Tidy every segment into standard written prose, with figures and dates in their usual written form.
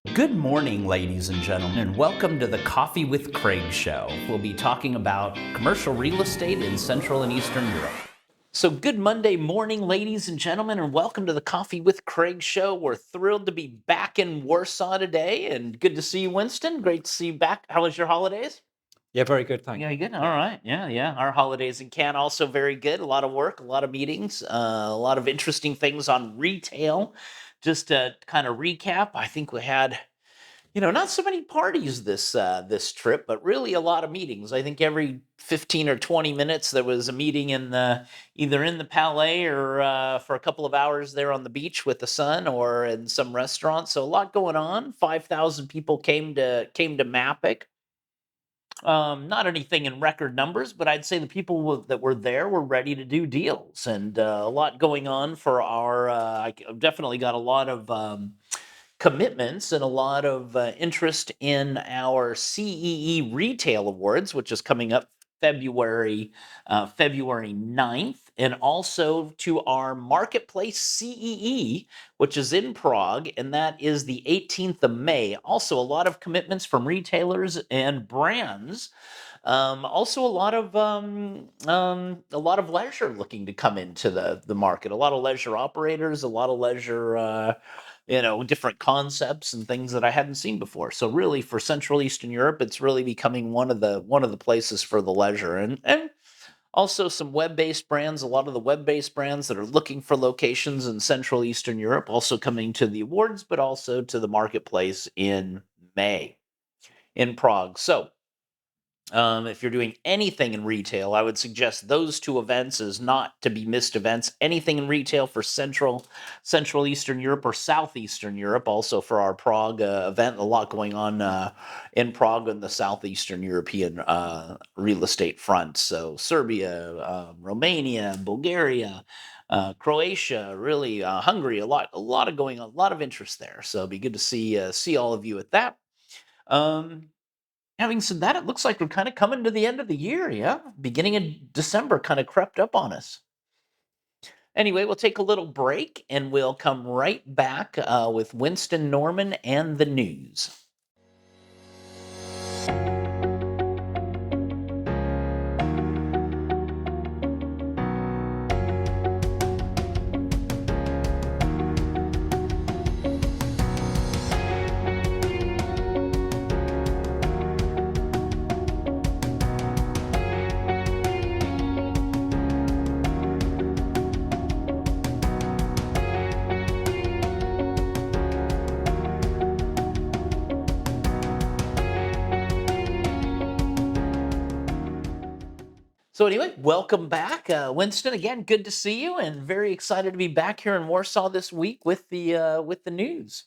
Good morning, ladies and gentlemen, and welcome to the Coffee with Craig show. We'll be talking about commercial real estate in Central and Eastern Europe. So good Monday morning, ladies and gentlemen, and welcome to the Coffee with Craig show. We're thrilled to be back in Warsaw today, and good to see you, Winston. Great to see you back. How was your holidays? Yeah, very good, thank Yeah, you. you good? All right. Yeah. Our holidays in Cannes also very good. A lot of work, a lot of meetings, a lot of interesting things on retail. Just to kind of recap, I think we had not so many parties this trip, but really a lot of meetings. I think every 15 or 20 minutes there was a meeting in the either in the Palais or for a couple of hours there on the beach with the sun or in some restaurant. So a lot going on. 5,000 people came to MAPIC. Not anything in record numbers, but I'd say the people that were there were ready to do deals, and a lot going on for our. I've definitely got a lot of commitments and a lot of interest in our CEE Retail Awards, which is coming up February 9th, and also to our Marketplace-CEE, which is in Prague, and that is the 18th of May. Also, a lot of commitments from retailers and brands. Also, a lot of leisure looking to come into the market. A lot of leisure operators, a lot of leisure, different concepts and things that I hadn't seen before. So really, for Central Eastern Europe, it's really becoming one of the places for the leisure, and also some web-based brands. A lot of the web-based brands that are looking for locations in Central Eastern Europe also coming to the awards, but also to the marketplace in May in Prague. So if you're doing anything in retail, I would suggest those two events as not to be missed events. Anything in retail for Central Eastern Europe or Southeastern Europe, also for our Prague event. A lot going on in Prague and the Southeastern European real estate front. So Serbia, Romania, Bulgaria, Croatia, really Hungary. A lot of going on, a lot of interest there. So it'd be good to see all of you at that. Having said that, it looks like we're kind of coming to the end of the year, yeah? Beginning of December kind of crept up on us. Anyway, we'll take a little break and we'll come right back with Winston Norman and the news. So anyway, welcome back, Winston. Again, good to see you, and very excited to be back here in Warsaw this week with the news.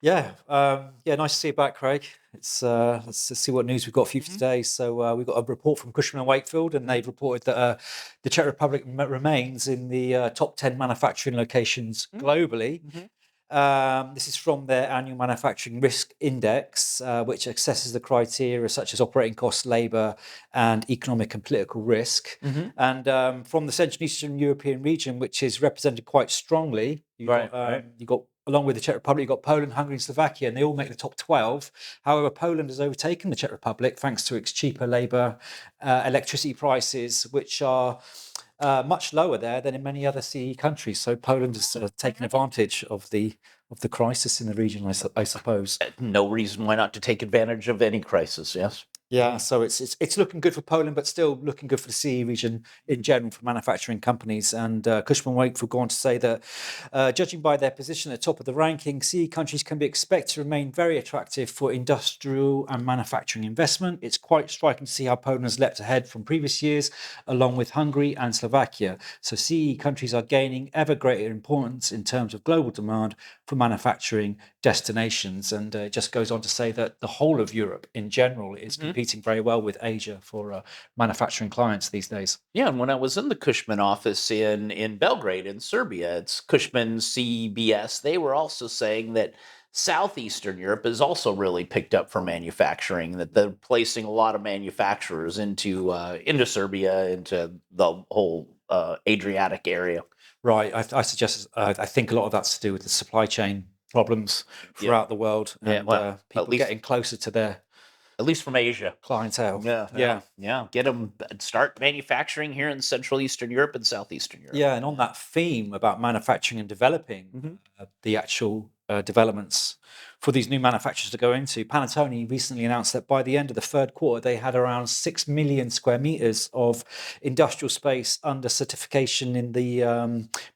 Yeah, nice to see you back, Craig. Let's see what news we've got for you today. So we've got a report from Cushman Wakefield, and they've reported that the Czech Republic remains in the top 10 manufacturing locations globally. This is from their annual manufacturing risk index, which assesses the criteria such as operating costs, labour, and economic and political risk. And from the Central and Eastern European region, which is represented quite strongly, you've got, along with the Czech Republic, you've got Poland, Hungary, and Slovakia, and they all make the top 12. However, Poland has overtaken the Czech Republic thanks to its cheaper labour, electricity prices, which are much lower there than in many other CE countries. So Poland has taken advantage of the crisis in the region, I suppose. No reason why not to take advantage of any crisis. Yes. Yeah, so it's looking good for Poland, but still looking good for the CE region in general for manufacturing companies. And Cushman Wakefield go on to say that, judging by their position at the top of the ranking, CE countries can be expected to remain very attractive for industrial and manufacturing investment. It's quite striking to see how Poland has leapt ahead from previous years, along with Hungary and Slovakia. So CE countries are gaining ever greater importance in terms of global demand for manufacturing destinations. And it just goes on to say that the whole of Europe in general is competing very well with Asia for manufacturing clients these days. Yeah, and when I was in the Cushman office in Belgrade in Serbia, it's Cushman CBS. They were also saying that Southeastern Europe is also really picked up for manufacturing. That they're placing a lot of manufacturers into Serbia, into the whole Adriatic area. Right. I suggest I think a lot of that's to do with the supply chain problems throughout the world, and well, people getting closer to their at least from Asia clientele. Yeah. Get them start manufacturing here in Central Eastern Europe and Southeastern Europe. Yeah, and on that theme about manufacturing and developing the actual developments for these new manufacturers to go into, Panettone recently announced that by the end of the third quarter, they had around 6 million square meters of industrial space under certification in the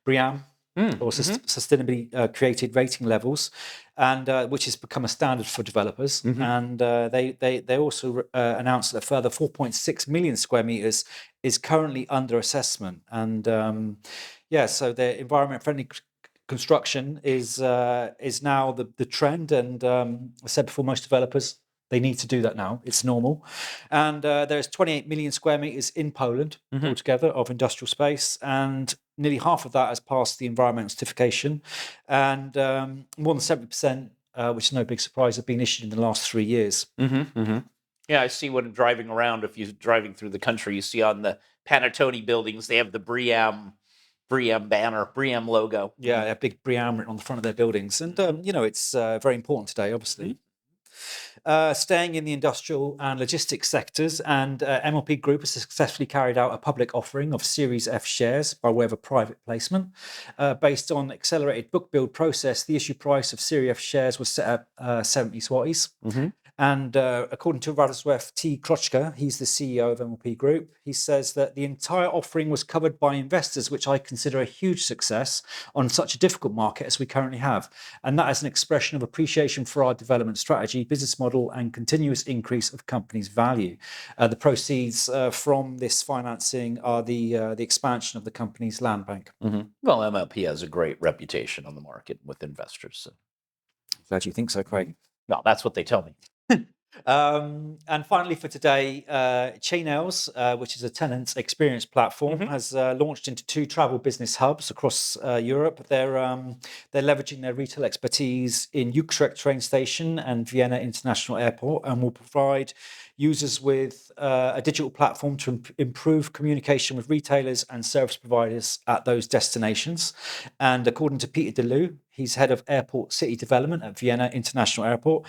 BREEAM or sustainably created rating levels, and which has become a standard for developers. And they also announced that a further 4.6 million square meters is currently under assessment. And so the environment friendly construction is now the trend. And I said before, most developers, they need to do that now. It's normal. And there's 28 million square meters in Poland altogether of industrial space, and nearly half of that has passed the environmental certification, and more than 70%, which is no big surprise, have been issued in the last 3 years. Yeah, I see when driving around. If you're driving through the country, you see on the Panettone buildings they have the BREEAM banner, BREEAM logo. Yeah, a big BREEAM written on the front of their buildings, and it's very important today, obviously. Staying in the industrial and logistics sectors, and MLP Group has successfully carried out a public offering of Series F shares by way of a private placement. Based on accelerated book build process, the issue price of Series F shares was set at 70 zlotys. And according to Radisson T. Krochka, he's the CEO of MLP Group, he says that the entire offering was covered by investors, which I consider a huge success on such a difficult market as we currently have. And that is an expression of appreciation for our development strategy, business model, and continuous increase of company's value. The proceeds from this financing are the expansion of the company's land bank. Well, MLP has a great reputation on the market with investors. So. Glad you think so, Craig. Well, that's what they tell me. And finally for today, Chainels, which is a tenant experience platform, has launched into 2 travel business hubs across Europe. They're leveraging their retail expertise in Utrecht train station and Vienna International Airport, and will provide users with a digital platform to improve communication with retailers and service providers at those destinations. And according to Peter Deleu, he's head of airport city development at Vienna International Airport.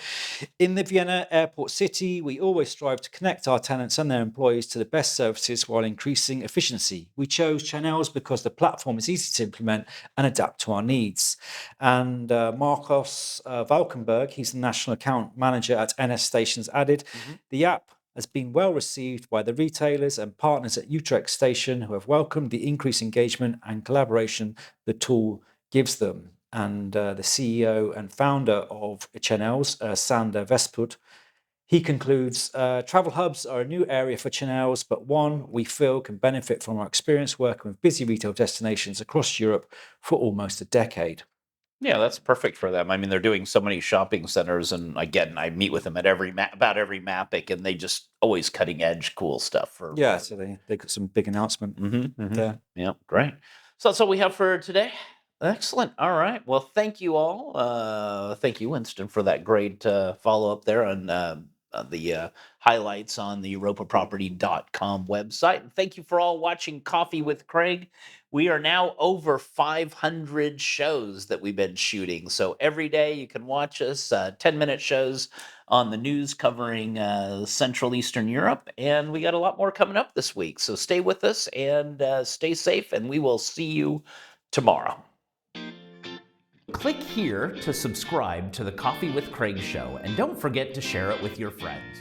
In the Vienna Airport City, we always strive to connect our tenants and their employees to the best services while increasing efficiency. We chose Chainels because the platform is easy to implement and adapt to our needs. And Marcos Valkenberg, he's the national account manager at NS Stations, added, the app has been well received by the retailers and partners at Utrecht Station, who have welcomed the increased engagement and collaboration the tool gives them. And the CEO and founder of Chainels, Sander Vesput, he concludes, travel hubs are a new area for Chainels, but one we feel can benefit from our experience working with busy retail destinations across Europe for almost a decade. Yeah, that's perfect for them. I mean, they're doing so many shopping centers, and again, I meet with them at about every MAPIC, and they just always cutting edge, cool stuff. So they got some big announcement there. Yeah, great. So that's all we have for today. Excellent. All right. Well, thank you all. Thank you, Winston, for that great follow up there on the highlights on the EuropaProperty.com website. And thank you for all watching Coffee with Craig. We are now over 500 shows that we've been shooting. So every day you can watch us, 10-minute shows on the news covering Central Eastern Europe. And we got a lot more coming up this week. So stay with us and stay safe, and we will see you tomorrow. Click here to subscribe to the Coffee with Craig show, and don't forget to share it with your friends.